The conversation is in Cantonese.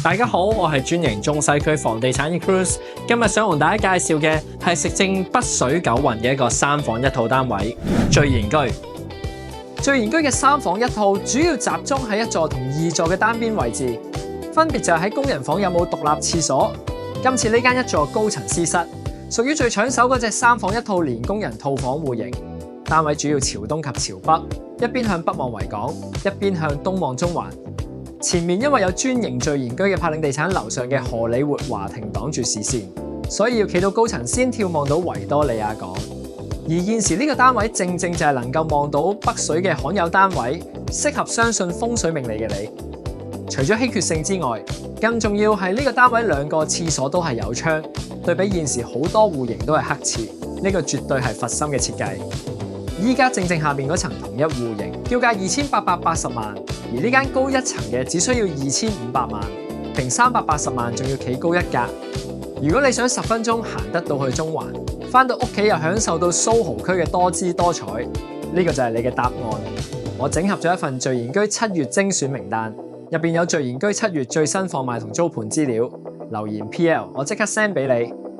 大家好，我係專營中西區房地產嘅 Cruz， 今日想同大家介紹嘅係食正北水九雲嘅一個3房1套單位聚賢居。聚賢居嘅3房1套主要集中喺1座同2座嘅單邊位置，分別就係喺工人房有冇獨立廁所。今次呢間1座高層私室，屬於最搶手嗰隻3房1套連工人套房戶型。單位主要朝東及朝北，一邊向北望維港，一邊向東望中環。前面因為有專營聚賢居嘅柏領地產樓上嘅荷里活華庭擋住視線，所以要企到高層先眺望到維多利亞港。而現時呢個單位正正就係能夠望到北水嘅罕有單位，適合相信風水命理嘅你。除咗稀缺性之外，更重要係呢個單位2個廁所都係有窗，對比現時好多戶型都係黑廁，呢個絕對係佛心嘅設計。依家正下面嗰層同一戶型，叫價2880萬，而呢間高1層嘅只需要2500萬，平380萬仲要企高1格。如果你想10分鐘行得到去中環，返到屋企又享受到蘇豪區嘅多姿多彩，呢個就係你嘅答案。我整合咗一份聚賢居7月精選名單，入邊有聚賢居7月最新放賣同租盤資料，留言 PL 我即刻 send 俾你。